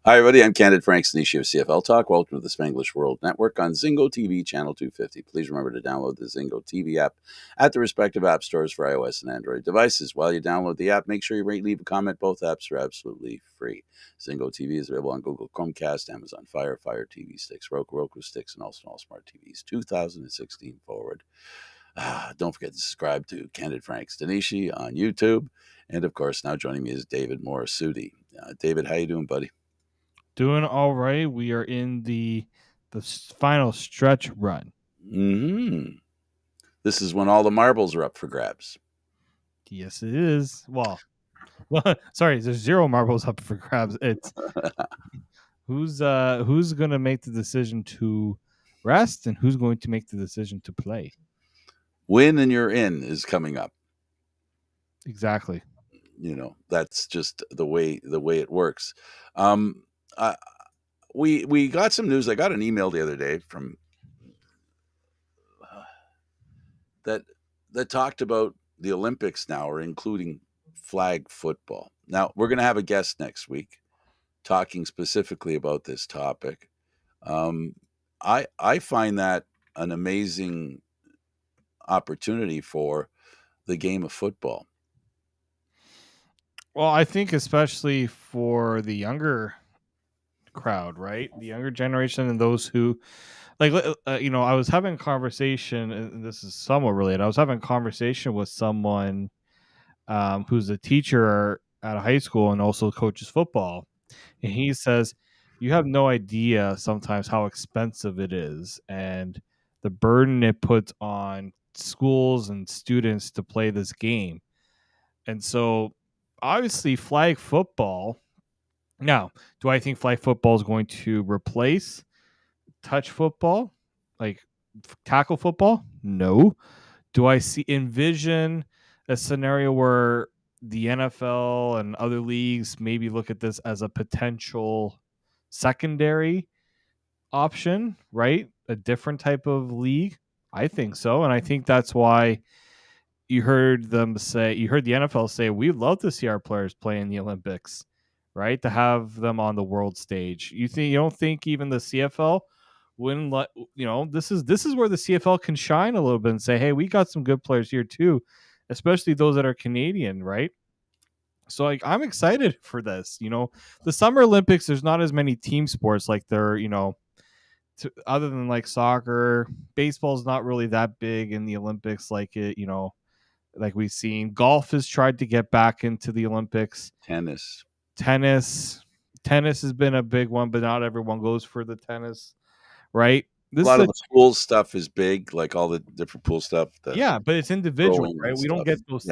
Hi, everybody. I'm Candid Frank Stanisci of CFL Talk. Welcome to the Spanglish World Network on Zingo TV, channel 250. Please remember to download the Zingo TV app at the respective app stores for iOS and Android devices. While you download the app, make sure you rate and leave a comment. Both apps are absolutely free. Zingo TV is available on Google Chromecast, Amazon Fire, Fire TV sticks, Roku sticks, and also all smart TVs 2016 forward. Don't forget to subscribe to Candid Frank Stanisci on YouTube. And, of course, now joining me is David Morassutti. David, how you doing, buddy? Doing all right. We are in the final stretch run. Mm-hmm. This is when all the marbles are up for grabs. Yes, it is. Well, sorry, there's 0 marbles up for grabs. It's who's going to make the decision to rest and who's going to make the decision to play. Win and you're in is coming up. Exactly. You know, that's just the way it works. We got some news. I got an email the other day from that talked about the Olympics now are including flag football. Now, we're going to have a guest next week talking specifically about this topic. I find that an amazing opportunity for the game of football. Well, I think especially for the younger crowd, right? The younger generation and those who I was having a conversation, and this is somewhat related. I was having a conversation with someone who's a teacher at a high school and also coaches football. And he says, you have no idea sometimes how expensive it is and the burden it puts on schools and students to play this game. And so, obviously, flag football. Now, do I think flag football is going to replace touch football, like tackle football? No. Do I envision a scenario where the NFL and other leagues maybe look at this as a potential secondary option, right? A different type of league? I think so. And I think that's why you heard the NFL say, we'd love to see our players play in the Olympics, right? To have them on the world stage. You don't think even the CFL wouldn't let, this is where the CFL can shine a little bit and say, hey, we got some good players here too, especially those that are Canadian, right? So I'm excited for this. The Summer Olympics, there's not as many team sports like there, other than like soccer. Baseball's not really that big in the Olympics like like we've seen. Golf has tried to get back into the Olympics. Tennis. Tennis has been a big one, but not everyone goes for the tennis, right? A lot of the pool stuff is big, like all the different pool stuff. Yeah, but it's individual, right? We don't get those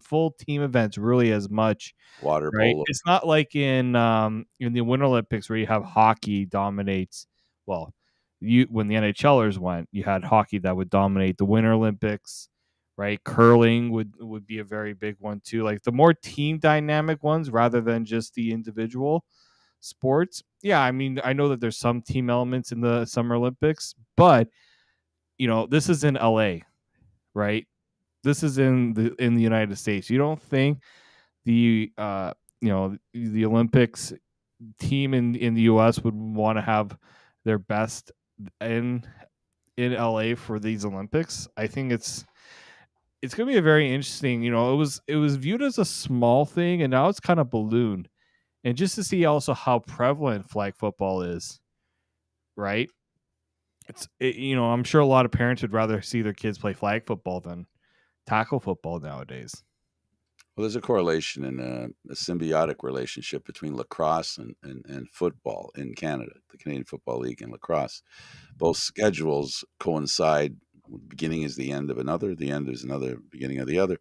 full team events really as much. Water right? polo. It's not like in the Winter Olympics where you have hockey dominates. Well, when the NHLers went, you had hockey that would dominate the Winter Olympics, right? Curling would be a very big one too. Like the more team dynamic ones rather than just the individual sports. Yeah, I mean, I know that there's some team elements in the Summer Olympics, but this is in LA, right? This is in the United States. You don't think the the Olympics team in the US would want to have their best in LA for these Olympics? I think it's going to be a very interesting, it was viewed as a small thing and now it's kind of ballooned. And just to see also how prevalent flag football is, right? I'm sure a lot of parents would rather see their kids play flag football than tackle football nowadays. Well, there's a correlation and a symbiotic relationship between lacrosse and football in Canada, the Canadian Football League and lacrosse. Both schedules coincide. Beginning is the end of another, the end is another, beginning of the other.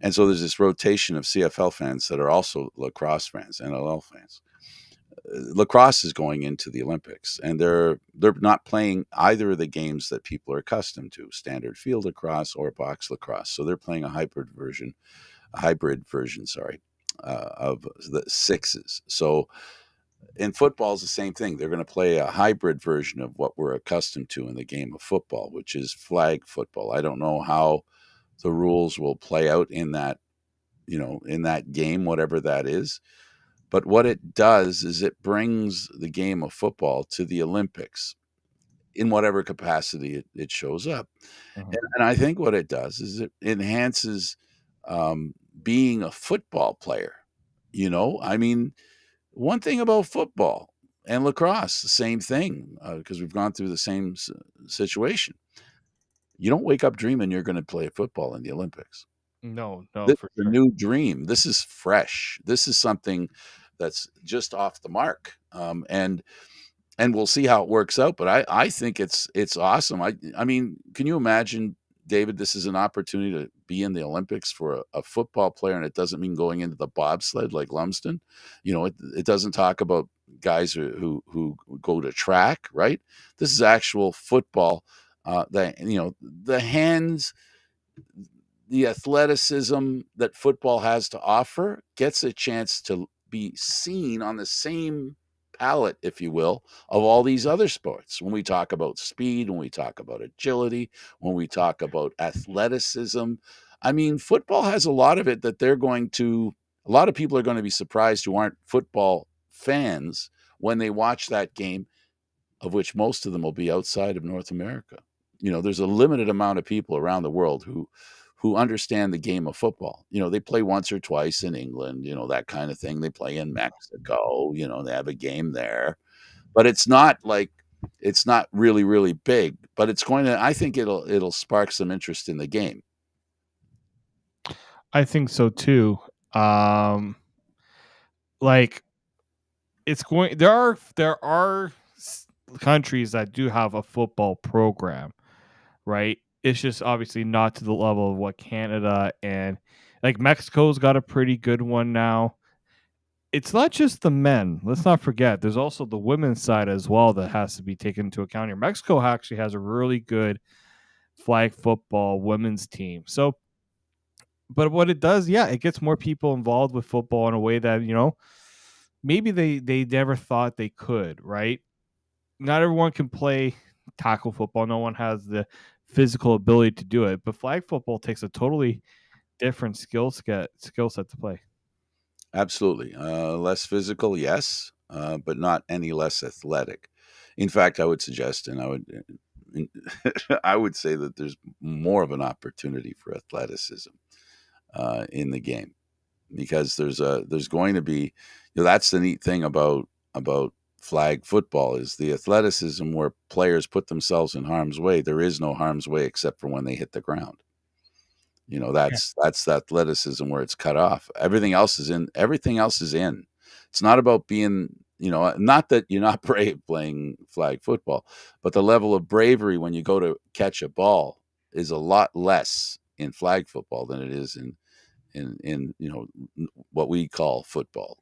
And so there's this rotation of CFL fans that are also lacrosse fans, NLL fans. Lacrosse is going into the Olympics, and they're not playing either of the games that people are accustomed to, standard field lacrosse or box lacrosse. So they're playing a hybrid version, of the sixes. So in football is the same thing. They're going to play a hybrid version of what we're accustomed to in the game of football, which is flag football. I don't know how the rules will play out in that, in that game, whatever that is. But what it does is it brings the game of football to the Olympics in whatever capacity it shows up. Mhm. And I think what it does is it enhances being a football player. I mean, one thing about football and lacrosse, the same thing, because we've gone through the same situation. You don't wake up dreaming you're going to play football in the Olympics. No, This for is a sure. new dream. This is fresh. This is something that's just off the mark. And we'll see how it works out. But I think it's awesome. I mean, can you imagine, David? This is an opportunity to be in the Olympics for a football player, and it doesn't mean going into the bobsled like Lumsden. It doesn't talk about guys who go to track, right? This is actual football. The hands, the athleticism that football has to offer gets a chance to be seen on the same palette, if you will, of all these other sports. When we talk about speed, when we talk about agility, when we talk about athleticism, I mean, football has a lot of it that a lot of people are going to be surprised who aren't football fans when they watch that game, of which most of them will be outside of North America. There's a limited amount of people around the world who understand the game of football. They play once or twice in England, that kind of thing. They play in Mexico, they have a game there. But it's not really, really big. But I think it'll spark some interest in the game. I think so too. Um, like it's going. There are countries that do have a football program, right? It's just obviously not to the level of what Canada and like Mexico's got a pretty good one now. It's not just the men. Let's not forget. There's also the women's side as well that has to be taken into account here. Mexico actually has a really good flag football women's team. So, but what it does, yeah, it gets more people involved with football in a way that maybe they never thought they could. Right? Not everyone can play tackle football. No one has the physical ability to do it. But flag football takes a totally different skill set to play. Absolutely. Less physical, yes, but not any less athletic. In fact, I would suggest, and I would say that there's more of an opportunity for athleticism in the game because there's going to be, that's the neat thing about flag football is the athleticism where players put themselves in harm's way. There is no harm's way except for when they hit the ground. Yeah. That's the athleticism where it's cut off. Everything else is in. Everything else is in. It's not about being, not that you're not brave playing flag football, but the level of bravery when you go to catch a ball is a lot less in flag football than it is in what we call football,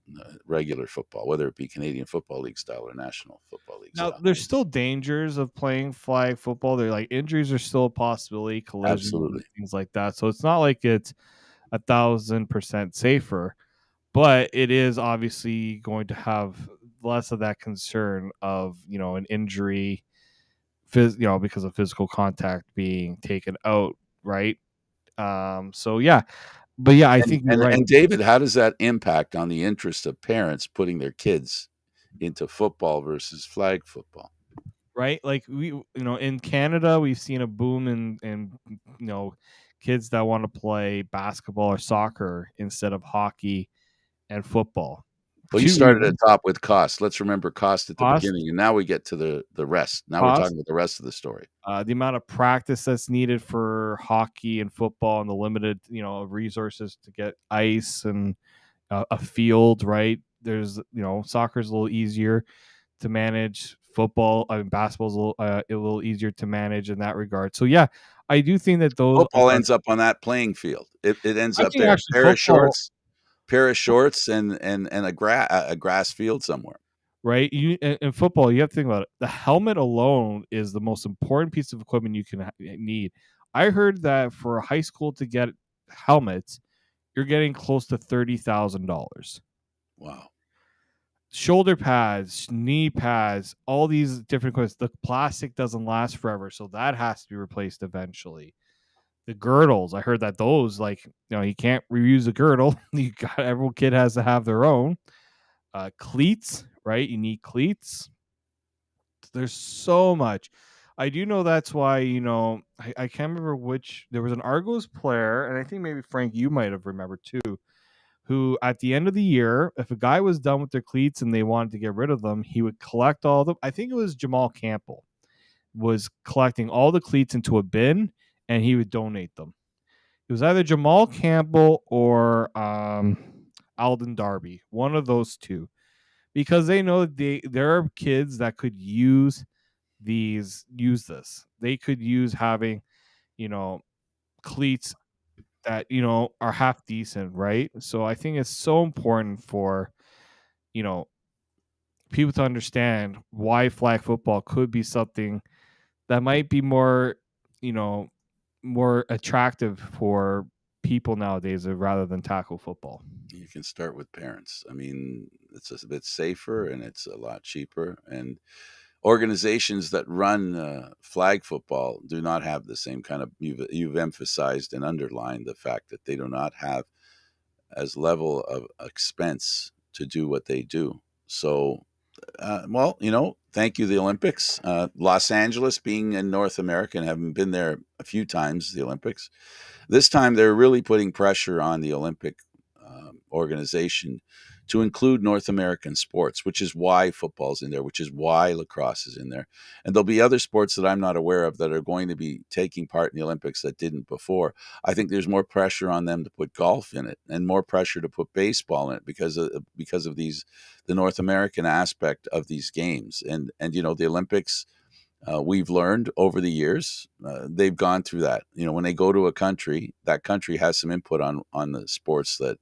regular football, whether it be Canadian Football League style or National Football League Now, style. there's still dangers of playing flag football. They're like injuries are still a possibility, collisions and Absolutely. things like that. So it's not like it's 1,000% safer, but it is obviously going to have less of that concern of an injury, because of physical contact being taken out, right? So yeah, but yeah, I And think you're and right. and David, how does that impact on the interest of parents putting their kids into football versus flag football? Right? Like in Canada, we've seen a boom in kids that want to play basketball or soccer instead of hockey and football. Well, you Two started at reasons: top with cost. Let's remember cost at the cost, beginning, and now we get to the rest. Now we're cost, talking about the rest of the story. the amount of practice that's needed for hockey and football, and the limited resources to get ice and a field. Right? There's soccer's a little easier to manage. Football, I mean, basketball's a little easier to manage in that regard. So yeah, I do think that those Football are. ends up on that playing field. It ends I up think there. actually football, Pair of shorts, and a grass field somewhere. right? In football, you have to think about it. The helmet alone is the most important piece of equipment you can need. I heard that for a high school to get helmets, you're getting close to $30,000. Wow. Shoulder pads, knee pads, all these different equipment. The plastic doesn't last forever, so that has to be replaced eventually. The girdles, I heard that those, like, you can't reuse a girdle. You got Every kid has to have their own. Cleats, right? You need cleats. There's so much. I do know that's why, I can't remember which, there was an Argos player, and I think maybe Frank, you might have remembered too, who at the end of the year, if a guy was done with their cleats and they wanted to get rid of them, he would collect all the, I think it was Jamal Campbell, was collecting all the cleats into a bin and he would donate them. It was either Jamal Campbell or Alden Darby, one of those two, because they know there are kids that could use this. They could use having, you know, cleats that, are half decent, right? So I think it's so important for, you know, people to understand why flag football could be something that might be more, you know, more attractive for people nowadays rather than tackle football. You can start with parents. I mean, it's a bit safer and it's a lot cheaper. And organizations that run flag football do not have the same kind of. You've emphasized and underlined the fact that they do not have as level of expense to do what they do. So, well, thank you, the Olympics. Los Angeles, being in North America and having been there a few times, the Olympics. This time they're really putting pressure on the Olympic organization to include North American sports, which is why football's in there, which is why lacrosse is in there. And there'll be other sports that I'm not aware of that are going to be taking part in the Olympics that didn't before. I think there's more pressure on them to put golf in it and more pressure to put baseball in it because of the North American aspect of these games. And the Olympics, we've learned over the years, they've gone through that. When they go to a country, that country has some input on the sports that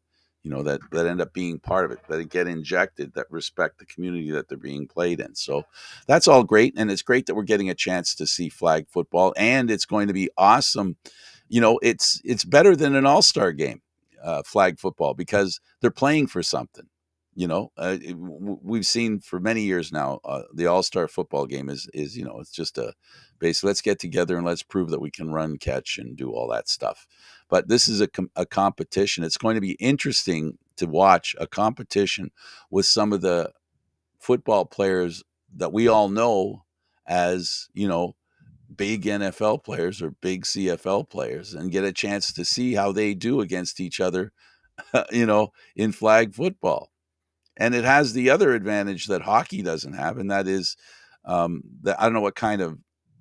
that end up being part of it, that get injected, that respect the community that they're being played in. So that's all great, and it's great that we're getting a chance to see flag football, and it's going to be awesome. It's better than an all-star game, flag football, because they're playing for something. We've seen for many years now, the all-star football game is it's just a base. Let's get together and let's prove that we can run, catch, and do all that stuff. But this is a competition. It's going to be interesting to watch a competition with some of the football players that we all know as, big NFL players or big CFL players, and get a chance to see how they do against each other, in flag football. And it has the other advantage that hockey doesn't have, and that is that I don't know what kind of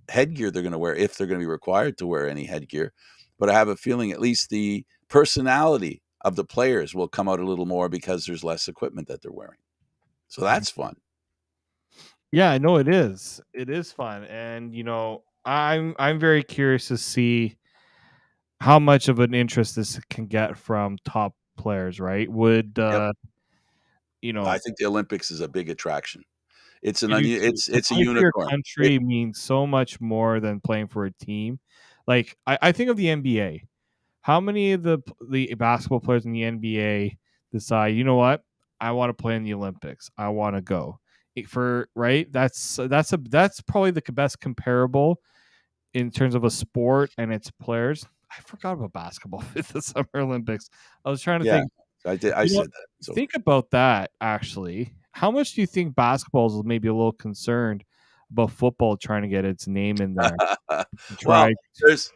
headgear they're going to wear, if they're going to be required to wear any headgear. But I have a feeling at least the personality of the players will come out a little more because there's less equipment that they're wearing. So that's fun. Yeah, I know it is. It is fun, and I'm very curious to see how much of an interest this can get from top players. Right? Would Yep. you I know? think the Olympics is a big attraction. It's I do too. To it's a play for your unicorn. country means so much more than playing for a team. Like I think of the NBA. How many of the basketball players in the NBA decide, you know what, I want to play in the Olympics. I want to go for right. That's probably the best comparable in terms of a sport and its players. I forgot about basketball with the Summer Olympics. I was trying to Yeah, think. I did. I You know, said that. So think about that actually. How much do you think basketball is maybe a little concerned about football trying to get its name in there? well, Try. there's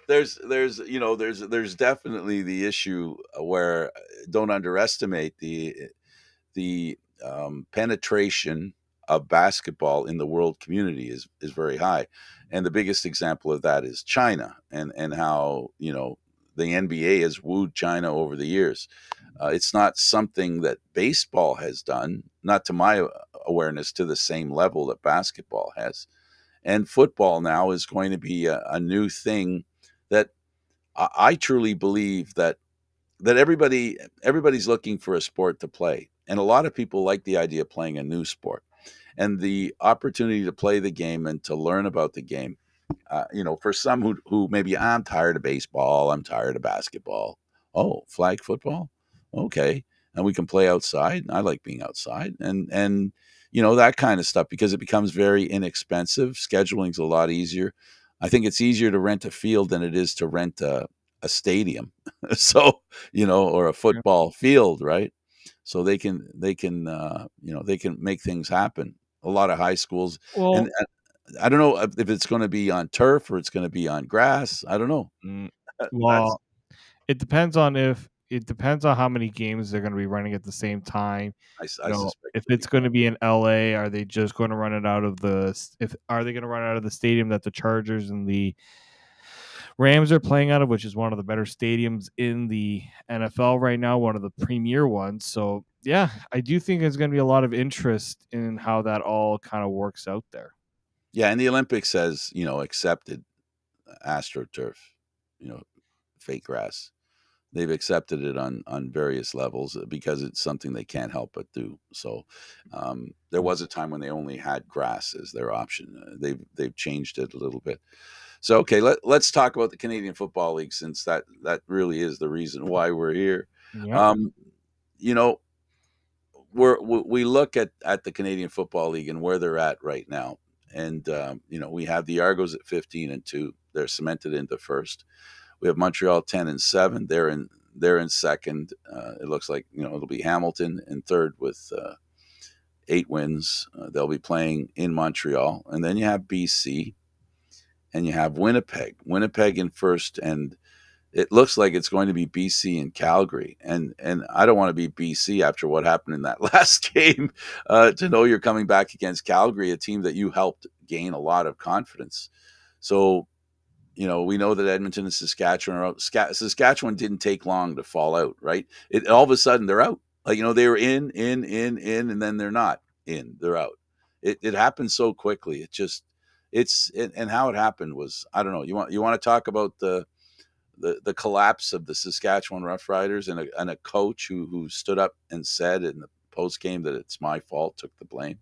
definitely the issue where don't underestimate the penetration of basketball in the world community is very high, and the biggest example of that is China, and how the NBA has wooed China over the years. It's not something that baseball has done, not to my awareness, to the same level that basketball has. And football now is going to be a new thing that I truly believe that everybody's looking for a sport to play, and a lot of people like the idea of playing a new sport, and the opportunity to play the game and to learn about the game. For some who maybe, I'm tired of baseball, I'm tired of basketball. Oh, flag football, okay, and we can play outside. I like being outside, and that kind of stuff, because it becomes very inexpensive. Scheduling's a lot easier. I think it's easier to rent a field than it is to rent a stadium. So, or a football field, right? so they can make things happen. A lot of high schools, and Well, I don't know if it's going to be on turf or it's going to be on grass. I don't know. mm, That's well, it depends on how many games they're going to be running at the same time. I suspect If it'll be it's going to be in LA, are they just going to run it out of if are they going to run it out of the stadium that the Chargers and the Rams are playing out of, which is one of the better stadiums in the NFL right now, one of the premier ones. So, yeah, I do think there's going to be a lot of interest in how that all kind of works out there. yeah. And the Olympics has accepted AstroTurf, you know, fake grass. They've accepted it on various levels because it's something they can't help but do. So there was a time when they only had grass as their option. They've changed it a little bit. So okay, let's talk about the Canadian Football League, since that really is the reason why we're here. Yep. Um, you know, we look at the Canadian Football League and where they're at right now, and we have the Argos at 15-2. They're cemented into first. We have Montreal 10-7. They're in second. It looks like it'll be Hamilton in third with 8 wins. They'll be playing in Montreal, and then you have BC, and you have Winnipeg. Winnipeg in first, and it looks like it's going to be BC and Calgary. And I don't want to be BC after what happened in that last game. To know you're coming back against Calgary, a team that you helped gain a lot of confidence. So we know that Edmonton and Saskatchewan are out. Saskatchewan didn't take long to fall out, right? All of a sudden they're out. Like, they were in, and then they're not in, they're out. It happened so quickly. And how it happened was, I don't know. You want to talk about the collapse of the Saskatchewan Roughriders and a coach who stood up and said in the post game that it's my fault, took the blame.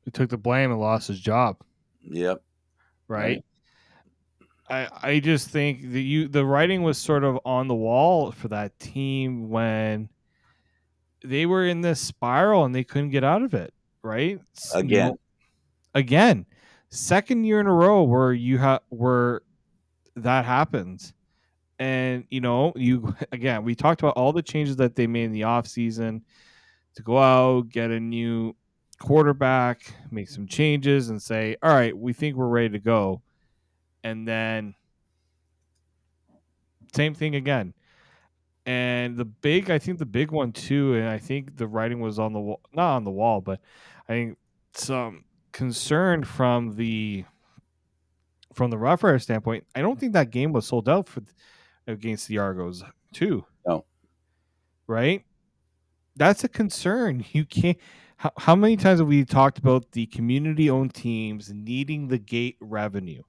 He took the blame and lost his job. Yep. Right. I just think the writing was sort of on the wall for that team when they were in this spiral and they couldn't get out of it. Right. Again, second year in a row where that happens. And we talked about all the changes that they made in the offseason to go out, get a new quarterback, make some changes, and say, all right, we think we're ready to go. And then same thing again. And I think the big one too, and I think the writing was on the wall, not on the wall, but I think some concern from the Rough Rider standpoint. I don't think that game was sold out against the Argos too. No. Right? That's a concern. You can't. How many times have we talked about the community-owned teams needing the gate revenue?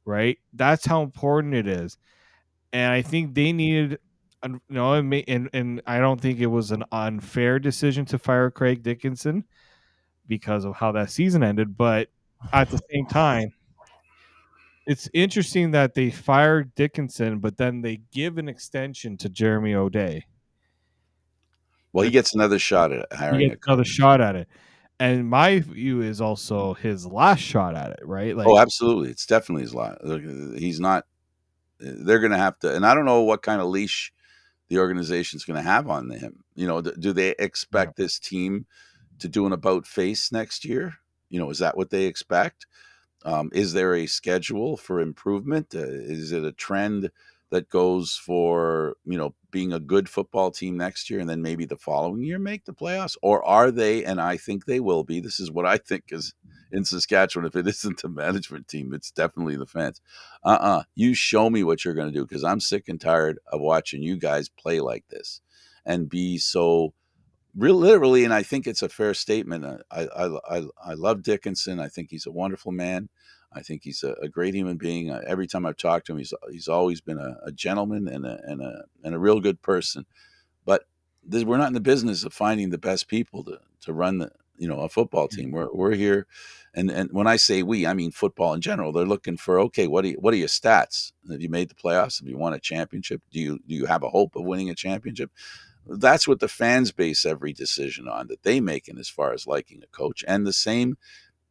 Right? That's how important it is. And I think they needed, and I don't think it was an unfair decision to fire Craig Dickinson because of how that season ended. But at the same time, it's interesting that they fired Dickinson, but then they give an extension to Jeremy O'Day. Well, he gets another shot at hiring a coach. Another shot at it. And my view is also his last shot at it, right? Oh, absolutely. It's definitely his last. He's not. They're going to have to, and I don't know what kind of leash the organization's going to have on him. Do they expect this team to do an about face next year? Is that what they expect? Is there a schedule for improvement? Is it a trend that goes for, being a good football team next year and then maybe the following year make the playoffs? Or are they, and I think they will be, this is what I think is in Saskatchewan, if it isn't the management team, it's definitely the fans. You show me what you're going to do, because I'm sick and tired of watching you guys play like this and be so literally, and I think it's a fair statement. I love Dickinson. I think he's a wonderful man. I think he's a great human being. Every time I've talked to him, he's always been a gentleman and a real good person. But we're not in the business of finding the best people to run a football team. We're here, and when I say we, I mean football in general. They're looking for, okay, what are your stats? Have you made the playoffs? Have you won a championship? Do you have a hope of winning a championship? That's what the fans base every decision on that they make in as far as liking a coach. And the same,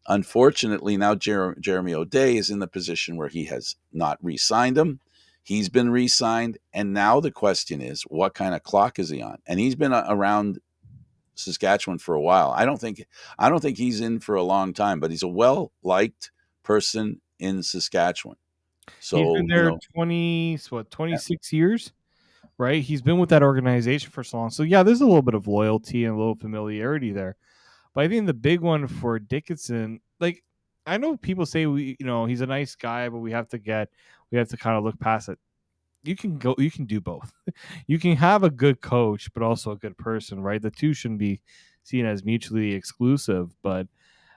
unfortunately, now Jeremy O'Day is in the position where he has not re-signed him. He's been re-signed. And now the question is, what kind of clock is he on? And he's been around Saskatchewan for a while. I don't think he's in for a long time, but he's a well-liked person in Saskatchewan. He's been So, there 26 years, right? He's been with that organization for so long. So yeah, there's a little bit of loyalty and a little familiarity there. But I think the big one for Dickinson, like I know people say he's a nice guy, but we have to kind of look past it. You can do both. You can have a good coach, but also a good person, right? The two shouldn't be seen as mutually exclusive. But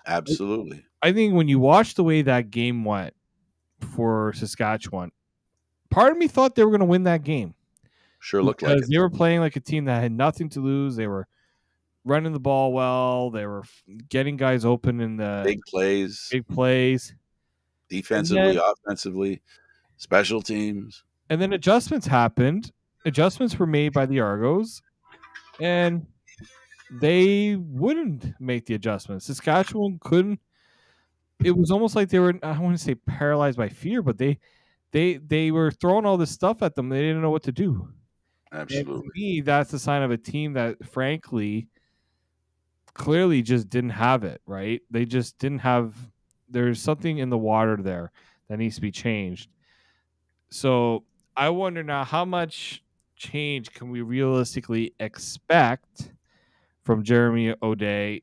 absolutely. I think when you watch the way that game went for Saskatchewan, part of me thought they were going to win that game Sure looked like because it. they were playing like a team that had nothing to lose. They were running the ball well. They were getting guys open in the Big plays, big plays. And defensively, then offensively, special teams. adjustments happened. Adjustments were made by the Argos, and they wouldn't make the adjustments. Saskatchewan couldn't. It was almost like they were, I don't want to say paralyzed by fear, but they were throwing all this stuff at them. They didn't know what to do. And to Absolutely. me, that's a sign of a team that frankly clearly just didn't have it, right? They just didn't have there's something in the water there that needs to be changed. So I wonder now how much change can we realistically expect from Jeremy O'Day,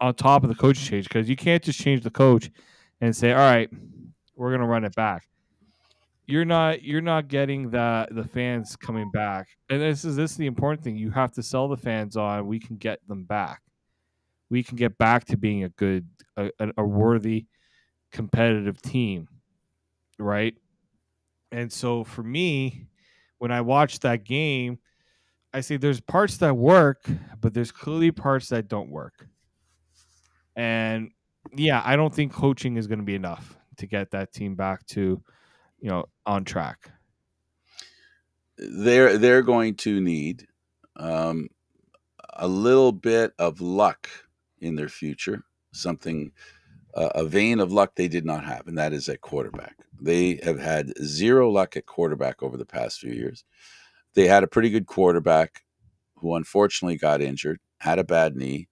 on top of the coaching change? Because you can't just change the coach and say, all right, we're gonna run it back. You're not getting the fans coming back. And this is the important thing. You have to sell the fans on we can get them back. We can get back to being a good a worthy competitive team, right? And so for me, when I watch that game, I say there's parts that work, but there's clearly parts that don't work. And yeah, I don't think coaching is going to be enough to get that team back to, on track. They're going to need um, a little bit of luck in their future, something a vein of luck they did not have, and that is at quarterback. They have had zero luck at quarterback over the past few years. They had a pretty good quarterback who unfortunately got injured, had a bad knee,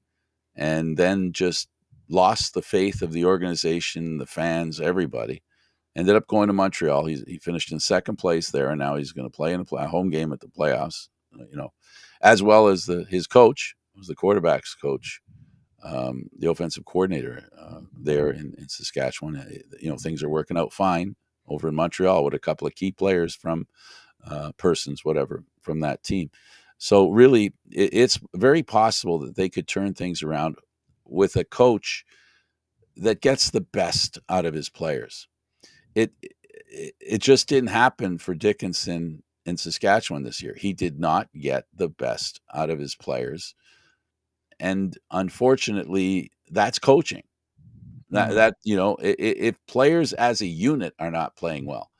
and then just lost the faith of the organization, the fans, everybody. Ended up going to Montreal. He finished in second place there, and now he's going to play in a home game at the playoffs. As well as his coach, was the quarterback's coach, the offensive coordinator there in Saskatchewan. Things are working out fine over in Montreal with a couple of key players from persons, whatever, from that team. So really, it's very possible that they could turn things around with a coach that gets the best out of his players. It just didn't happen for Dickinson in Saskatchewan this year. He did not get the best out of his players, and unfortunately, that's coaching. If players as a unit are not playing well,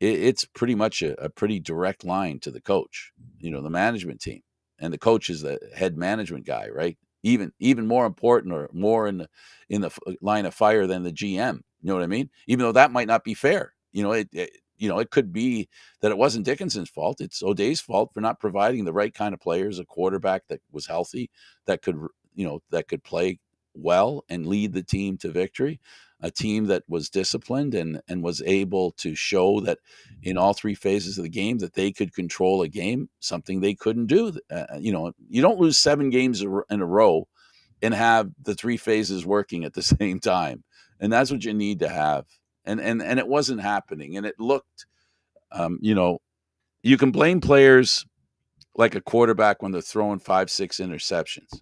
it's pretty much a pretty direct line to the coach, the management team, and the coach is the head management guy, right? Even more important or more in the line of fire than the GM. You know what I mean? Even though that might not be fair, it could be that it wasn't Dickinson's fault. It's O'Day's fault for not providing the right kind of players, a quarterback that was healthy, that could play well and lead the team to victory, a team that was disciplined and was able to show that in all three phases of the game that they could control a game, something they couldn't do. You don't lose 7 games in a row and have the three phases working at the same time, and that's what you need to have. And it wasn't happening, and it looked, you can blame players like a quarterback when they're throwing 5-6 interceptions.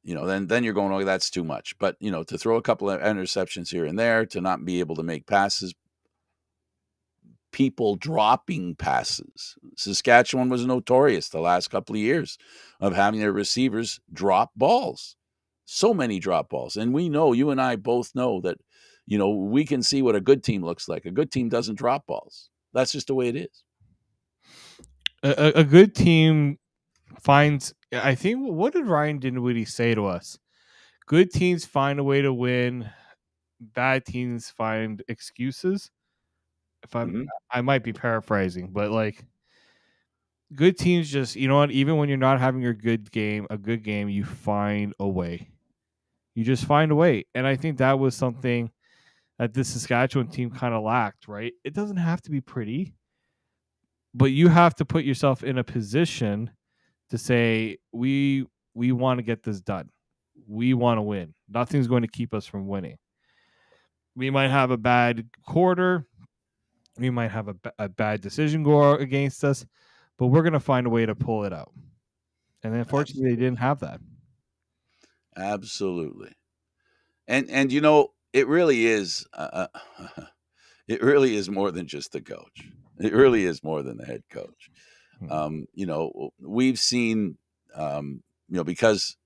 Then you're going, oh, that's too much. But to throw a couple of interceptions here and there, to not be able to make passes, people dropping passes. Saskatchewan was notorious the last couple of years of having their receivers drop balls. So many drop balls. And we know, you and I both know that, we can see what a good team looks like. A good team doesn't drop balls. That's just the way it is. A good team finds. I think what did Ryan Dinwiddie say to us? Good teams find a way to win. Bad teams find excuses. If Mhm. I might be paraphrasing, but like good teams just, you know what, even when you're not having a good game, you find a way. You just find a way. And I think that was something that this Saskatchewan team kind of lacked, right? It doesn't have to be pretty, but you have to put yourself in a position to say we want to get this done. We want to win. Nothing's going to keep us from winning. We might have a bad quarter, we might have a bad decision go against us, but we're going to find a way to pull it out. And unfortunately, they Absolutely. didn't have that. Absolutely. And you know, it really is it really is more than just the coach. It really is more than the head coach. You know, we've seen you know, because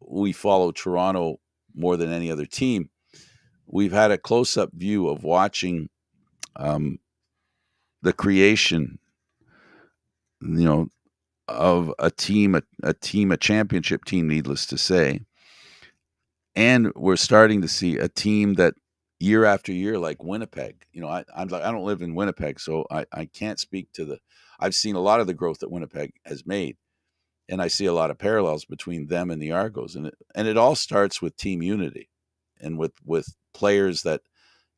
we follow Toronto more than any other team, we've had a close-up view of watching um, the creation, you know, of a championship team, needless to say. And we're starting to see a team that year after year, like Winnipeg, you know, I don't live in Winnipeg, so I can't speak to I've seen a lot of the growth that Winnipeg has made, and I see a lot of parallels between them and the Argos, and it all starts with team unity, and with players that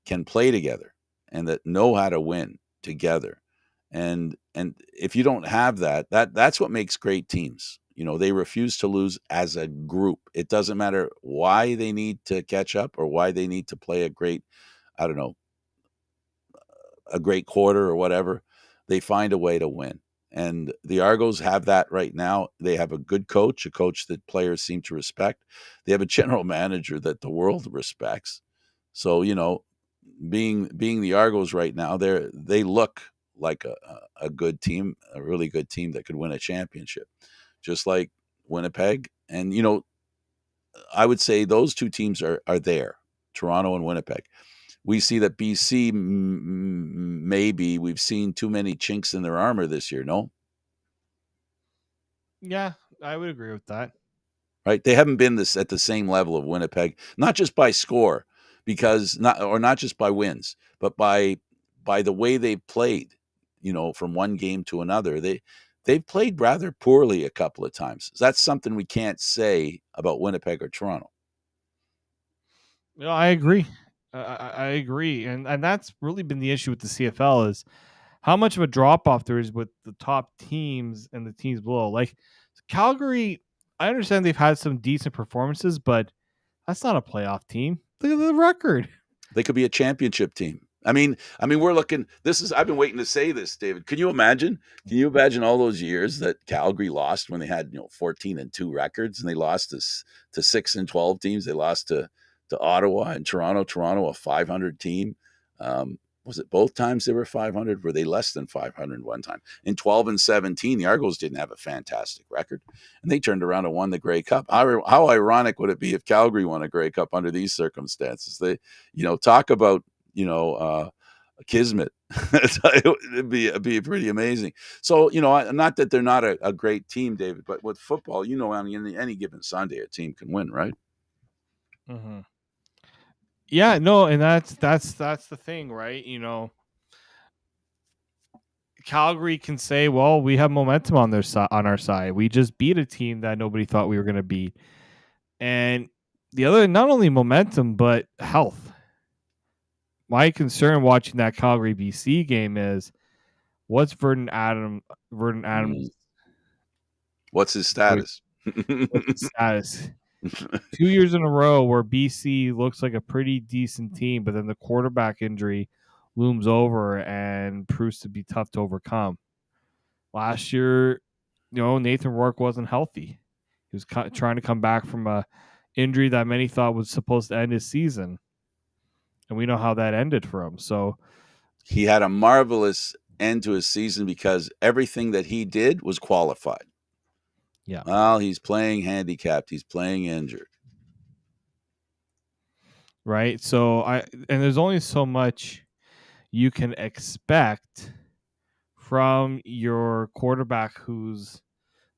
can play together and that know how to win together. And if you don't have that's what makes great teams. You know, they refuse to lose as a group. It doesn't matter why they need to catch up or why they need to play a great, I don't know, a great quarter or whatever. They find a way to win. And the Argos have that right now. They have a good coach, a coach that players seem to respect. They have a general manager that the world respects. So, you know, being the Argos right now, they look like a good team, a really good team that could win a championship, just like Winnipeg. And you know, I would say those two teams are there, Toronto and Winnipeg. We see that BC maybe we've seen too many chinks in their armor this year. No, Yeah, I would agree with that. right? They haven't been this at the same level of Winnipeg, not just by score, because not just by wins, but by the way they played. You know, from one game to another, they've played rather poorly a couple of times. That's something we can't say about Winnipeg or Toronto. No, I agree. I agree, and that's really been the issue with the CFL is how much of a drop off there is with the top teams and the teams below. Like Calgary, I understand they've had some decent performances, but that's not a playoff team. Look at the record. They could be a championship team. I mean, we're looking. This is. I've been waiting to say this, David. Can you imagine? Can you imagine all those years that Calgary lost when they had 14-2 records, and they lost to 6-12 teams. They lost to Ottawa and Toronto. Toronto, a 500 team. Was it both times they were 500? Were they less than 500 one time? In 12 and 17, the Argos didn't have a fantastic record, and they turned around and won the Grey Cup. How ironic would it be if Calgary won a Grey Cup under these circumstances? Talk about kismet. It'd be pretty amazing. So not that they're not a great team, David, but with football, on any given Sunday, a team can win, right? Mm-hmm. Yeah, no, and that's the thing, right? Calgary can say, "Well, we have momentum on on our side. We just beat a team that nobody thought we were going to beat." And the other, not only momentum but health. My concern watching that Calgary BC game is what's Vernon Mm. Adams What's his what's status? his status? 2 years in a row where BC looks like a pretty decent team, but then the quarterback injury looms over and proves to be tough to overcome. Last year, Nathan Rourke wasn't healthy. He was trying to come back from a injury that many thought was supposed to end his season, and we know how that ended for him. So, He had a marvelous end to his season because everything that he did was qualified. yeah, Well, he's playing handicapped. He's playing injured. right. So and there's only so much you can expect from your quarterback who's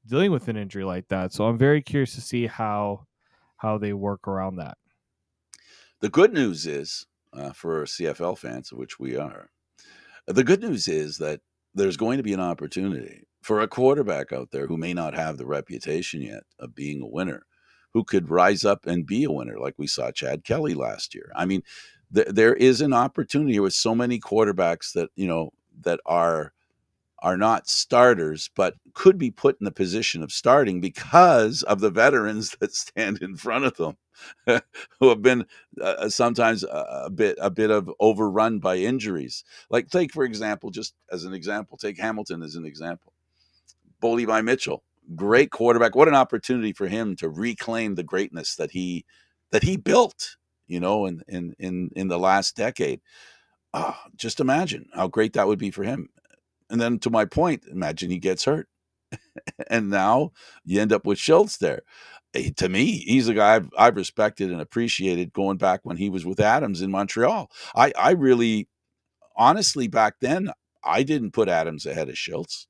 dealing with an injury like that. So I'm very curious to see how they work around that. The good news is for CFL fans, which we are, the good news is that there's going to be an opportunity for a quarterback out there who may not have the reputation yet of being a winner, who could rise up and be a winner, like we saw Chad Kelly last year. I mean, there is an opportunity with so many quarterbacks that that are not starters, but could be put in the position of starting because of the veterans that stand in front of them, who have been sometimes a bit of overrun by injuries. Like, take for example, just as an example, take Hamilton as an example. Bo Levi Mitchell, great quarterback. What an opportunity for him to reclaim the greatness that he built, in the last decade. Just imagine how great that would be for him. And then, to my point, imagine he gets hurt, and now you end up with Schultz there. To me, he's a guy I've respected and appreciated going back when he was with Adams in Montreal. I really, honestly, back then, I didn't put Adams ahead of Schultz.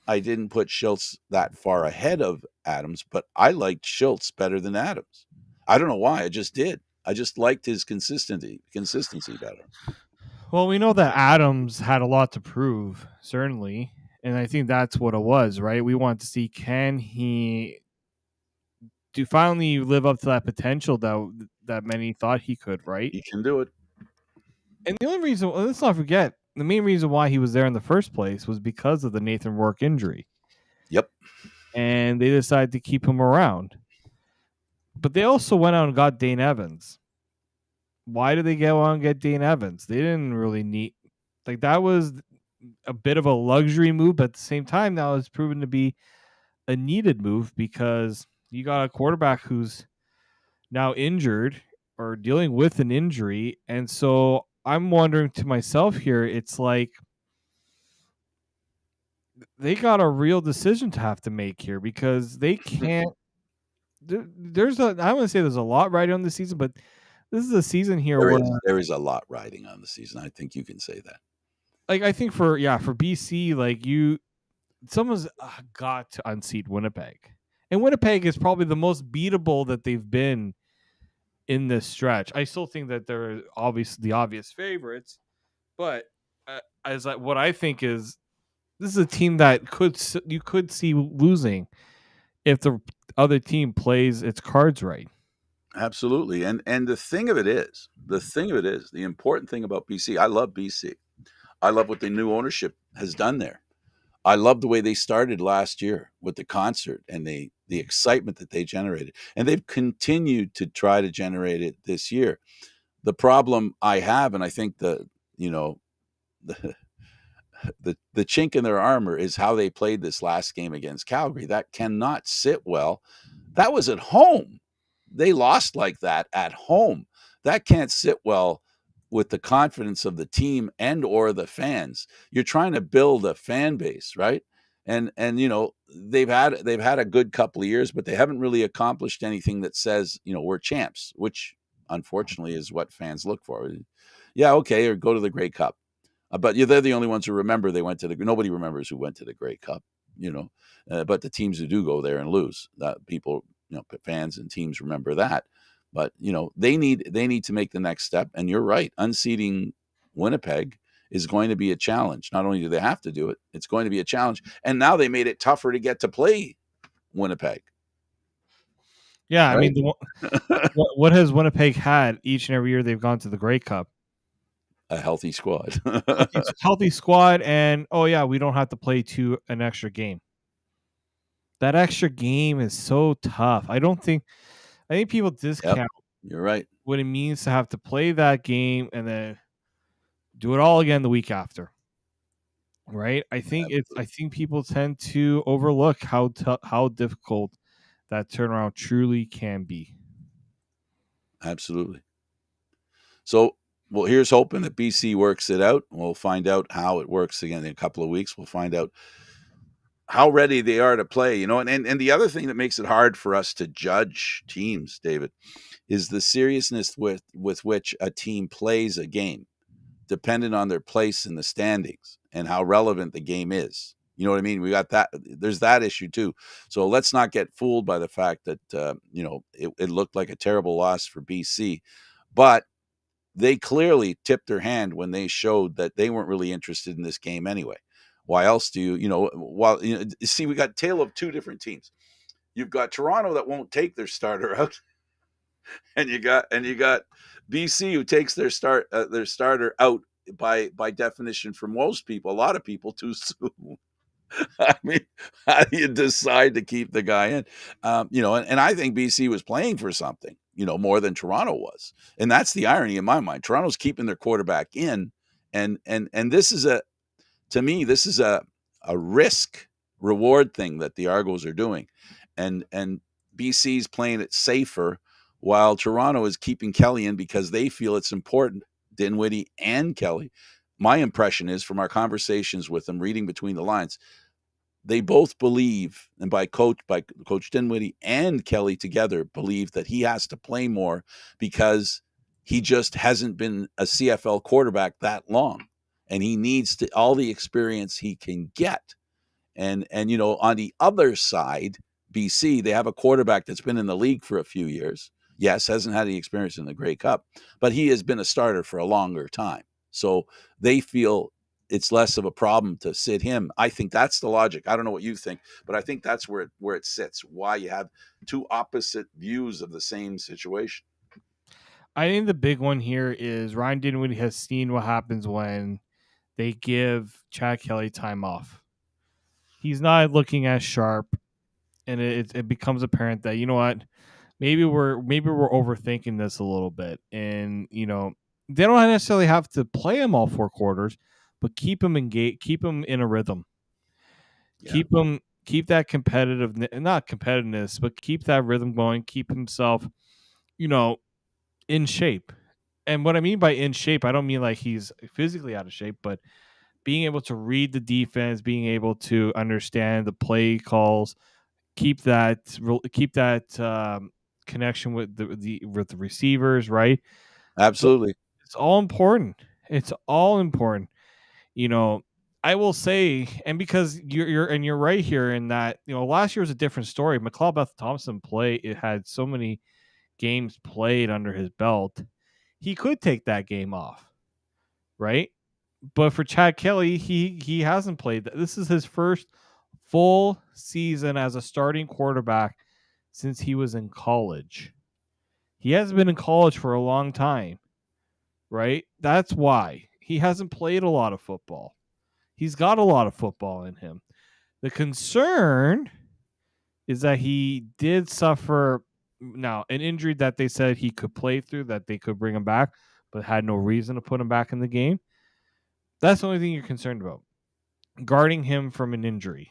I didn't put Schultz that far ahead of Adams, but I liked Schultz better than Adams. I don't know why. I just did. I just liked his consistency better. Well, we know that Adams had a lot to prove, certainly. And I think that's what it was, right? We want to see, can he to finally live up to that potential that many thought he could, right? He can do it. And the only reason, let's not forget, the main reason why he was there in the first place was because of the Nathan Rourke injury. Yep. And they decided to keep him around. But they also went out and got Dane Evans. Why did they go out and get Dane Evans? They didn't really need, like, that was a bit of a luxury move, but at the same time, that was proven to be a needed move because you got a quarterback who's now injured or dealing with an injury. And so I'm wondering to myself here, it's like they got a real decision to have to make here because they can't. There's I want to say there's a lot riding on the season, but this is a season here where there is a lot riding on the season. I think you can say that. Like, I think for BC, like, someone's got to unseat Winnipeg, and Winnipeg is probably the most beatable that they've been in this stretch. I still think that they're obviously the obvious favorites, but what I think is this is a team that you could see losing if the other team plays its cards right. Absolutely. And the thing of it is, the important thing about BC, I love BC. I love what the new ownership has done there. I love the way they started last year with the concert and the excitement that they generated. And they've continued to try to generate it this year. The problem I have, and I think the chink in their armor is how they played this last game against Calgary. That cannot sit well. That was at home. They lost like that at home. That can't sit well with the confidence of the team and or the fans. You're trying to build a fan base, right? And they've had a good couple of years, but they haven't really accomplished anything that says, we're champs, which unfortunately is what fans look for. Yeah, okay, or go to the Grey Cup. But they're the only ones who remember they went to nobody remembers who went to the Grey Cup, but the teams who do go there and lose, that people, fans and teams remember that. But they need to make the next step. And you're right, unseating Winnipeg is going to be a challenge. Not only do they have to do it, it's going to be a challenge. And now they made it tougher to get to play Winnipeg. Yeah, right? I mean, what has Winnipeg had each and every year they've gone to the Grey Cup? A healthy squad. healthy squad, and we don't have to play an extra game. That extra game is so tough. I think people discount. Yep, you're right. What it means to have to play that game and then do it all again the week after. Right? I think people tend to overlook how difficult that turnaround truly can be. Absolutely. So, well, here's hoping that BC works it out. We'll find out how it works again in a couple of weeks. We'll find out how ready they are to play, and the other thing that makes it hard for us to judge teams, David, is the seriousness with which a team plays a game, dependent on their place in the standings and how relevant the game is. You know what I mean? We got that. There's that issue too. So let's not get fooled by the fact that, it looked like a terrible loss for BC, but they clearly tipped their hand when they showed that they weren't really interested in this game anyway. Why else do see, we got tale of two different teams. You've got Toronto that won't take their starter out, and you got BC who takes their starter out by definition for most people, a lot of people, too soon. I mean, how do you decide to keep the guy in? And I think BC was playing for something, more than Toronto was, and that's the irony in my mind. Toronto's keeping their quarterback in, and this is to me, this is a risk reward thing that the Argos are doing, and BC's playing it safer, while Toronto is keeping Kelly in because they feel it's important. Dinwiddie and Kelly. My impression is from our conversations with them, reading between the lines, they both believe, and by Coach Dinwiddie and Kelly together believe that he has to play more because he just hasn't been a CFL quarterback that long, and he needs all the experience he can get. And on the other side, BC, they have a quarterback that's been in the league for a few years. Yes, hasn't had any experience in the Grey Cup, but he has been a starter for a longer time. So they feel it's less of a problem to sit him. I think that's the logic. I don't know what you think, but I think that's where it sits. Why you have two opposite views of the same situation. I think the big one here is Ryan Dinwiddie has seen what happens when they give Chad Kelly time off. He's not looking as sharp, and it becomes apparent that, you know what, maybe we're overthinking this a little bit, and they don't necessarily have to play him all 4 quarters, but keep him engaged, keep him in a rhythm, Yeah. keep that not competitiveness, but keep that rhythm going, keep himself, in shape. And what I mean by in shape, I don't mean like he's physically out of shape, but being able to read the defense, being able to understand the play calls, keep that connection with the receivers, right? So Absolutely. it's all important. It's all important. I will say, and because you're right here in that, last year was a different story. McLeod Beth Thompson it had so many games played under his belt. He could take that game off, right? But for Chad Kelly, he hasn't played that. This is his first full season as a starting quarterback since he was in college. He hasn't been in college for a long time, right? That's why he hasn't played a lot of football. He's got a lot of football in him. The concern is that he did suffer now an injury that they said he could play through, that they could bring him back, but had no reason to put him back in the game. That's the only thing you're concerned about. Guarding him from an injury.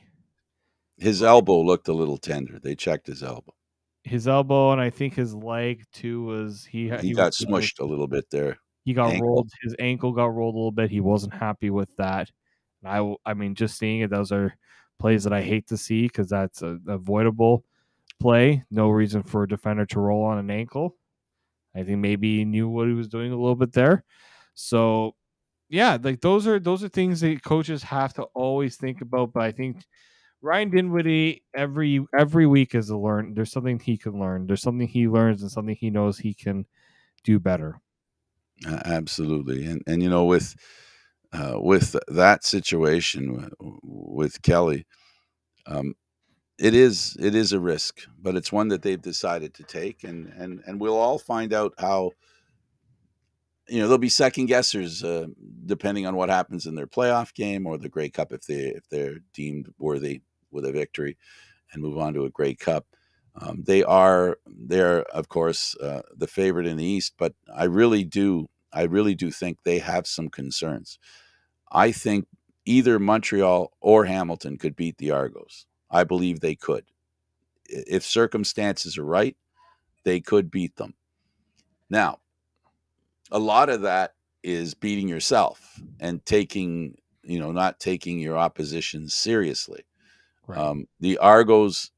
His elbow looked a little tender. They checked his elbow. His elbow, and I think his leg too, was He got smushed a little bit there. he got Ankle. rolled. His ankle got rolled a little bit. He wasn't happy with that. I mean, just seeing it, those are plays that I hate to see because that's an avoidable play. No reason for a defender to roll on an ankle. I think maybe he knew what he was doing a little bit there. So yeah, like those are things that coaches have to always think about. But I think Ryan Dinwiddie every week is a learn. There's something he can learn. There's something he learns and something he knows he can do better. Absolutely, and with that situation with Kelly, it is a risk, but it's one that they've decided to take, and we'll all find out how. There'll be second guessers depending on what happens in their playoff game or the Grey Cup if they're deemed worthy with a victory and move on to a Grey Cup. They're of course the favorite in the East, but I really do think they have some concerns. I think either Montreal or Hamilton could beat the Argos. I believe they could. If circumstances are right, they could beat them. Now, a lot of that is beating yourself and not taking your opposition seriously. Right. The Argos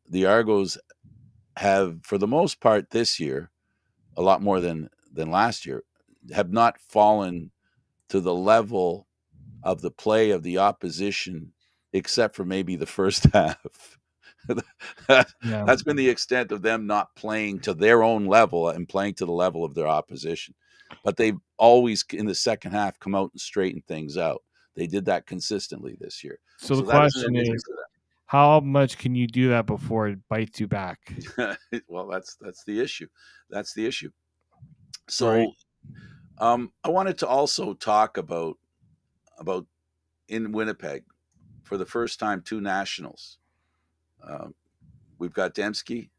have, for the most part this year, a lot more than last year, have not fallen to the level of the play of the opposition, except for maybe the first half. Yeah. That's been the extent of them not playing to their own level and playing to the level of their opposition. But they've always, in the second half, come out and straighten things out. They did that consistently this year. So the So that is an question admission is, for how much can you do that before it bites you back? them. Well, that's the issue. That's the issue. Right. So I wanted to also talk about in Winnipeg for the first time 2 nationals. Um, we've got Dembski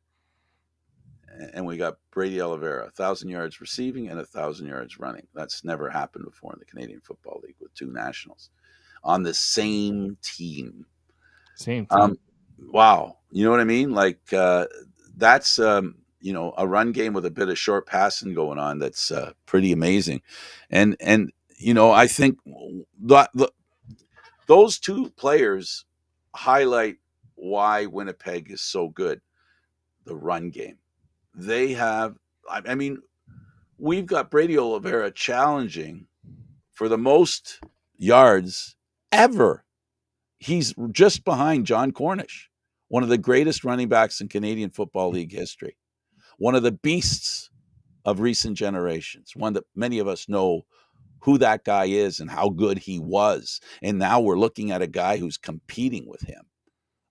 and we got Brady Oliveira, 1,000 yards receiving and 1,000 yards running. That's never happened before in the Canadian Football League with 2 nationals on the same team. Same team. Wow, you know what I mean? Like that's a run game with a bit of short passing going on. That's pretty amazing, and I think those 2 players highlight why Winnipeg is so good. The run game. They have. I mean, we've got Brady Oliveira challenging for the most yards ever. He's just behind John Cornish, one of the greatest running backs in Canadian Football League history, one of the beasts of recent generations, one that many of us know who that guy is and how good he was. And now we're looking at a guy who's competing with him.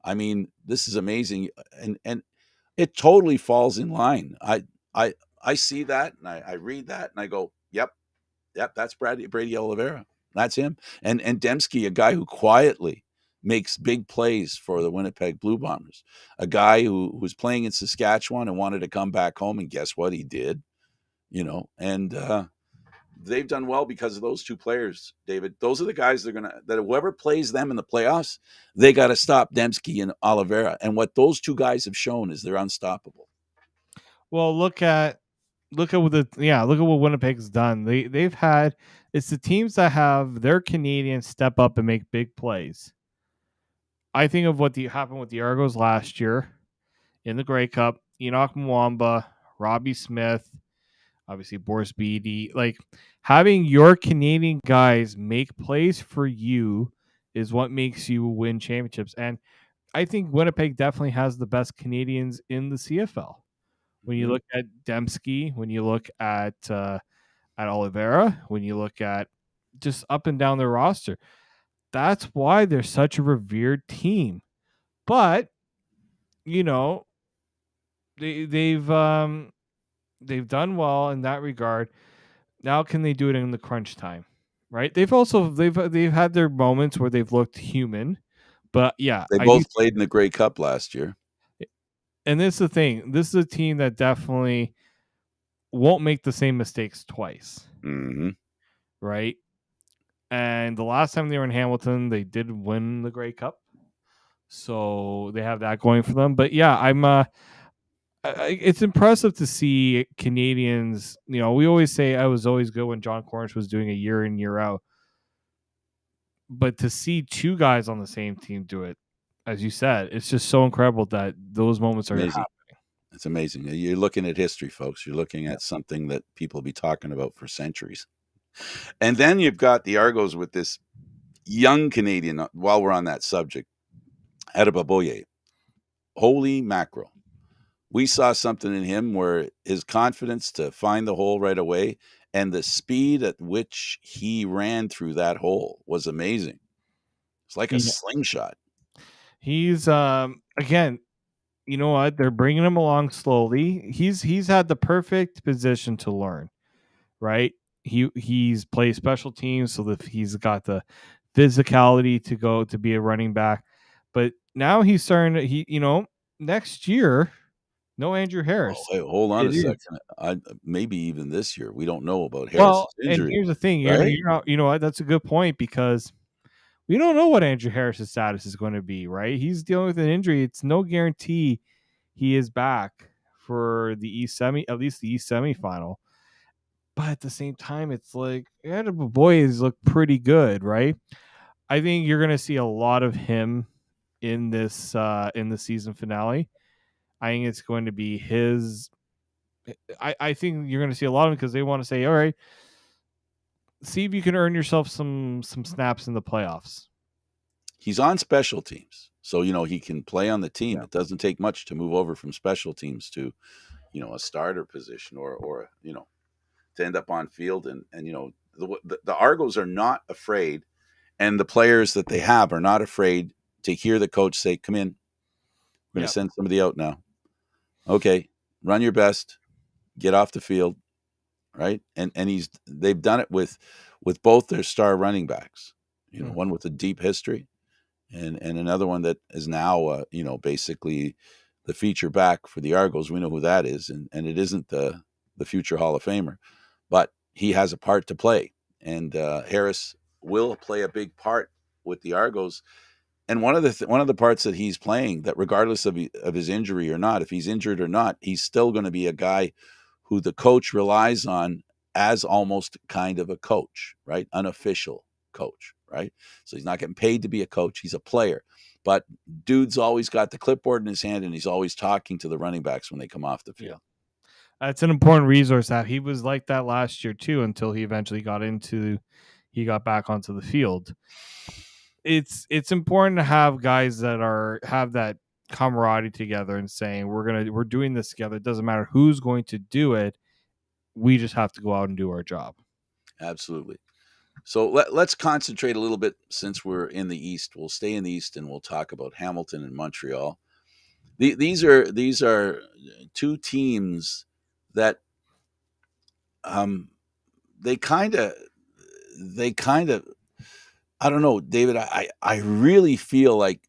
I mean, this is amazing. And it totally falls in line. I see that and I read that and I go, yep, that's Brady Oliveira. That's him. And Dembski, a guy who quietly makes big plays for the Winnipeg Blue Bombers, a guy who was playing in Saskatchewan and wanted to come back home, and guess what he did? And they've done well because of those 2 players, David. Those are the guys that whoever plays them in the playoffs, they got to stop Dembski and Oliveira. And what those 2 guys have shown is they're unstoppable. Well, look at what Winnipeg's done. They've had, it's the teams that have their Canadians step up and make big plays. I think of what happened with the Argos last year in the Grey Cup. Enoch Mwamba, Robbie Smith, obviously Boris Beatty. Like, having your Canadian guys make plays for you is what makes you win championships. And I think Winnipeg definitely has the best Canadians in the CFL. When you look at Dembski, when you look at Oliveira, when you look at just up and down their roster, that's why they're such a revered team. But they've done well in that regard. Now, can they do it in the crunch time? Right? They've had their moments where they've looked human, but yeah, They I do. both played in the Grey Cup last year. And this is the thing. This is a team that definitely won't make the same mistakes twice. Mm-hmm. Right? And the last time they were in Hamilton, they did win the Grey Cup. So they have that going for them. But yeah, it's impressive to see Canadians. We always say I was always good when John Cornish was doing a year in, year out. But to see 2 guys on the same team do it, as you said, it's just so incredible that those moments are Amazing. happening. It's amazing. You're looking at history, folks. You're looking at something that people will be talking about for centuries. And then you've got the Argos with this young Canadian, while we're on that subject, Adebaboye. Holy mackerel. We saw something in him where his confidence to find the hole right away and the speed at which he ran through that hole was amazing. It's like a slingshot. He's again, you know what? They're bringing him along slowly. He's had the perfect position to learn, right? He's played special teams, so that he's got the physicality to go to be a running back. But now he's starting to, next year, no Andrew Harris. Oh, hey, hold on a second. Maybe even this year. We don't know about Harris's And injury. here's the thing, right? you know what? That's a good point, because we don't know what Andrew Harris's status is going to be, right? He's dealing with an injury. It's no guarantee he is back for the East semi, at least the East semifinal. But at the same time, it's like, boys look pretty good, right? I think you're going to see a lot of him in this in the season finale. I think it's going to be his. I think you're going to see a lot of him because they want to say, all right, see if you can earn yourself some snaps in the playoffs. He's on special teams. So, he can play on the team. Yeah. It doesn't take much to move over from special teams to, a starter position or to end up on field. And the Argos are not afraid. And the players that they have are not afraid to hear the coach say, "Come in, we're going to Yeah. send somebody out now. Okay, run your best, get off the field." Right? And they've done it with both their star running backs. One with a deep history, and another one that is now basically the feature back for the Argos. We know who that is, and it isn't the future Hall of Famer, but he has a part to play, and Harris will play a big part with the Argos. And one of the parts that he's playing, that regardless of his injury or not, if he's injured or not, he's still going to be a guy who the coach relies on as almost kind of a coach, right? Unofficial coach, right? So he's not getting paid to be a coach. He's a player. But dude's always got the clipboard in his hand, and he's always talking to the running backs when they come off the field. It's an important resource that he was like that last year too, until he eventually got back onto the field. It's important to have guys that have that camaraderie together and saying we're doing this together. It doesn't matter who's going to do it. We just have to go out and do our job. Absolutely. So let's concentrate a little bit, since we're in the East. We'll stay in the East and we'll talk about Hamilton and Montreal. These are two teams that they kind of I don't know, David. I really feel like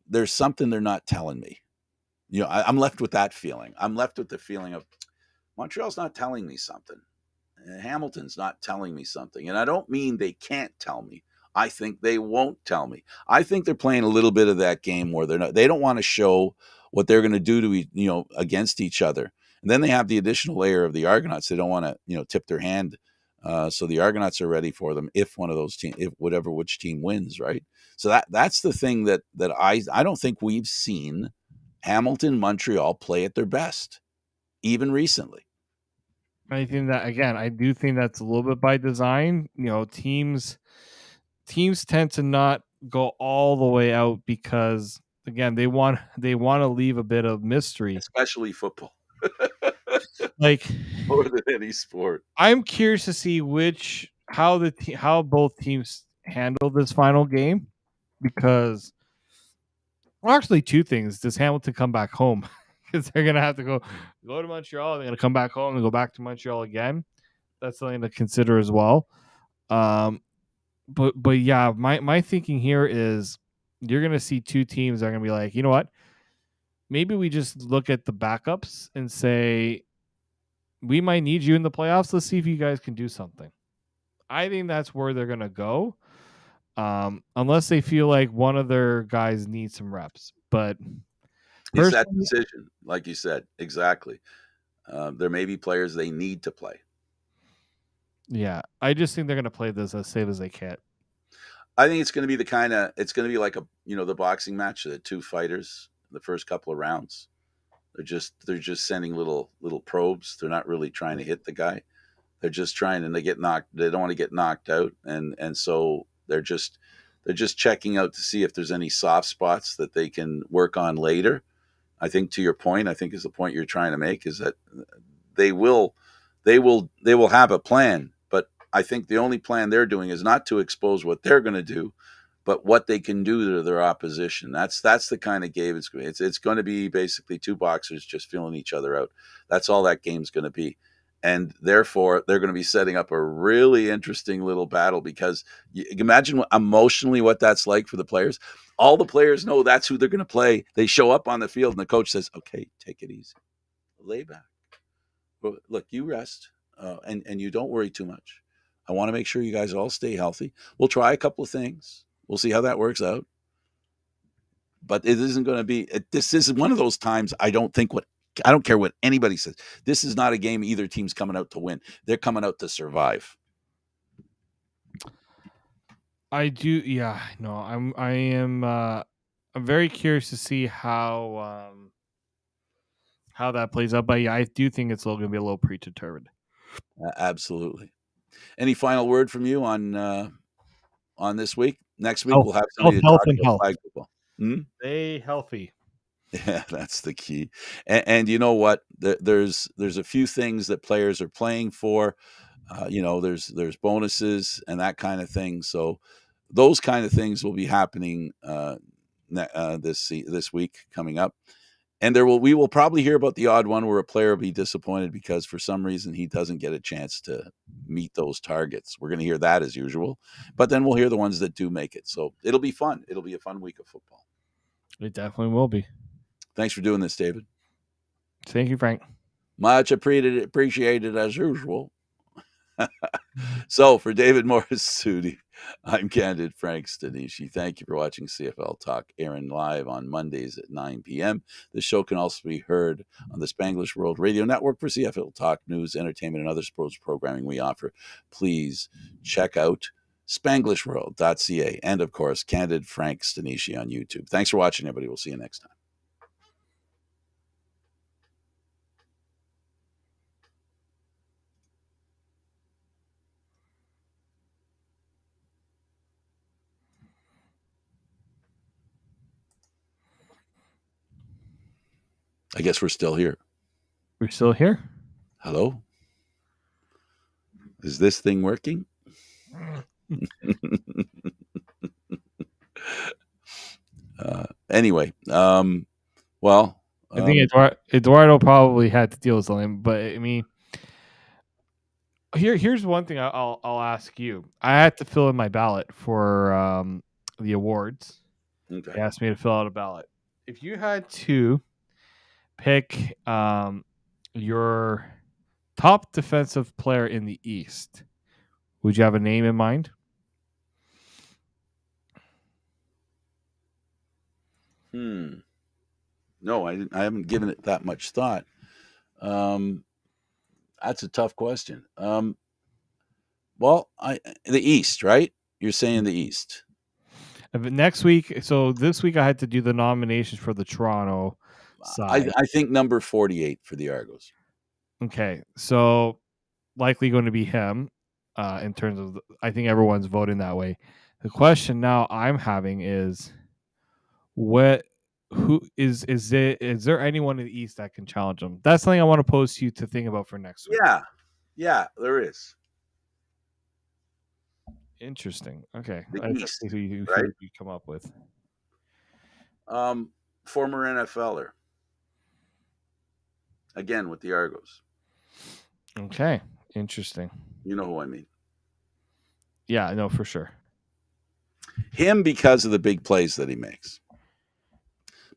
there's something they're not telling me. I'm left with that feeling. I'm left with the feeling of Montreal's not telling me something. Hamilton's not telling me something. And I don't mean they can't tell me. I think they won't tell me. I think they're playing a little bit of that game where they don't want to show what they're going to do to against each other. And then they have the additional layer of the Argonauts. They don't want to tip their hand. So the Argonauts are ready for them if one of those teams, which team wins, right? So that's the thing that I don't think we've seen Hamilton, Montreal play at their best, even recently. I think that, again, I do think that's a little bit by design. Teams tend to not go all the way out because, again, they want to leave a bit of mystery, especially football. Like more than any sport. I'm curious to see how both teams handle this final game, because actually two things. Does Hamilton come back home? Because they're gonna have to go to Montreal. They're gonna come back home and go back to Montreal again. That's something to consider as well. But yeah, my thinking here is you're gonna see two teams that are gonna be like, you know what? Maybe we just look at the backups and say we might need you in the playoffs. Let's see if you guys can do something. I think that's where they're gonna go, unless they feel like one of their guys needs some reps. But it's that decision, like you said, exactly. There may be players they need to play. Yeah, I just think they're going to play this as safe as they can. I think it's going to be it's going to be like the boxing match, the two fighters, the first couple of rounds. They're just sending little probes. They're not really trying to hit the guy. They're just trying, and they don't want to get knocked out. And so they're just checking out to see if there's any soft spots that they can work on later. I think, to your point, is the point you're trying to make, is that they will have a plan, but I think the only plan they're doing is not to expose what they're going to do, but what they can do to their opposition. That's the kind of game it's going to be. Basically, two boxers just feeling each other out. That's all that game's going to be. And therefore, they're going to be setting up a really interesting little battle, because you imagine emotionally what that's like for the players. All the players know that's who they're going to play. They show up on the field, and the coach says, "Okay, take it easy, lay back. Look, you rest, and you don't worry too much. I want to make sure you guys all stay healthy. We'll try a couple of things. We'll see how that works out. But it isn't going to be. This is one of those times. I don't care what anybody says. This is not a game either team's coming out to win. They're coming out to survive." I do, yeah. No, I'm very curious to see how that plays out. But yeah, I do think it's going to be a little predetermined. Absolutely. Any final word from you on this week? Next week we'll have somebody to talk about flag football. Stay healthy. Yeah, that's the key. And you know what? There's a few things that players are playing for. There's bonuses and that kind of thing. So those kind of things will be happening this week coming up. And we will probably hear about the odd one where a player will be disappointed because for some reason he doesn't get a chance to meet those targets. We're going to hear that as usual, but then we'll hear the ones that do make it. So it'll be fun. It'll be a fun week of football. It definitely will be. Thanks for doing this, David. Thank you, Frank. Much appreciated as usual. So for David Morassutti, I'm Candid Frank Stanisci. Thank you for watching CFL Talk, airing live on Mondays at 9 p.m. This show can also be heard on the Spanglish World Radio Network for CFL Talk news, entertainment, and other sports programming we offer. Please check out SpanglishWorld.ca and, of course, Candid Frank Stanisci on YouTube. Thanks for watching, everybody. We'll see you next time. I guess we're still here. We're still here? Hello? Is this thing working? Anyway, well, I think Eduardo probably had to deal with something, but I mean, here's one thing I'll ask you. I had to fill in my ballot for the awards. Okay. They asked me to fill out a ballot. If you had to pick your top defensive player in the East, would you have a name in mind? No, I haven't given it that much thought. That's a tough question. Well, the East, right? You're saying the East. Next week, so this week I had to do the nominations for the Toronto side. I think number 48 for the Argos. Okay, so likely going to be him in terms of I think everyone's voting that way. The question now I'm having is is there anyone in the East that can challenge him? That's something I want to pose to you to think about for next week. Yeah, there is. Interesting. Okay, the East, who you come up with? Former NFLer. Again with the Argos. Okay, interesting. You know who I mean? Yeah, I know for sure. Him because of the big plays that he makes.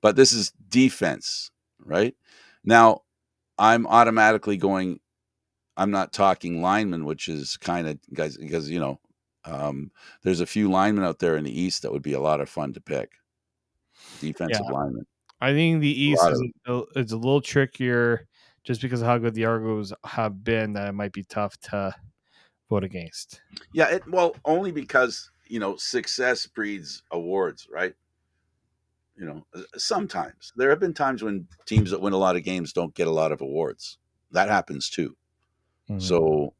But this is defense, right? Now, I'm automatically going, I'm not talking linemen, which is kind of, guys, because, there's a few linemen out there in the East that would be a lot of fun to pick. Defensive linemen. I think the East is a little trickier just because of how good the Argos have been, that it might be tough to vote against. Yeah, only because, success breeds awards, right? Sometimes there have been times when teams that win a lot of games don't get a lot of awards. That happens too. Mm-hmm. So,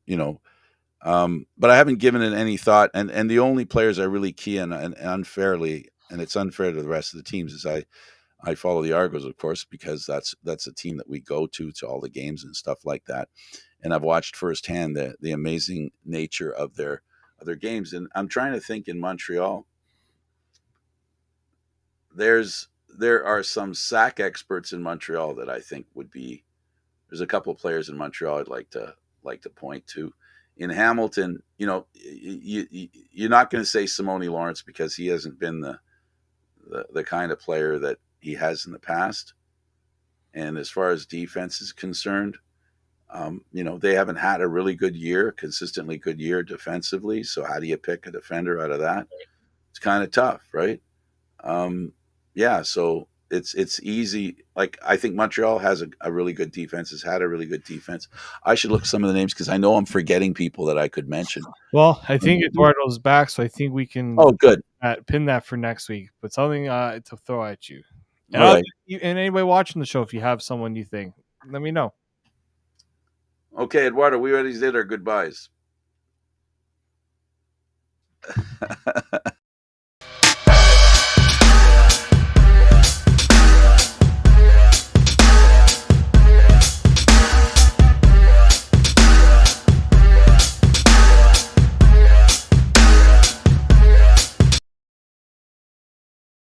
but I haven't given it any thought. And the only players I really key in and unfairly, and it's unfair to the rest of the teams, is I follow the Argos, of course, because that's a team that we go to all the games and stuff like that. And I've watched firsthand the amazing nature of their games. And I'm trying to think in Montreal, there are some sack experts in Montreal that I think would be. There's a couple of players in Montreal I'd like to point to. In Hamilton, you're not going to say Simone Lawrence because he hasn't been the kind of player that he has in the past. And as far as defense is concerned, they haven't had a really good year, consistently good year defensively. So how do you pick a defender out of that? It's kind of tough, right? So it's easy. Like, I think Montreal has a really good defense, has had a really good defense. I should look at some of the names because I know I'm forgetting people that I could mention. Well, I think Eduardo's back, so I think we can good. Pin that for next week. But something to throw at you. And, right. And anybody watching the show, if you have someone you think, let me know. Okay, Eduardo, we already did our goodbyes.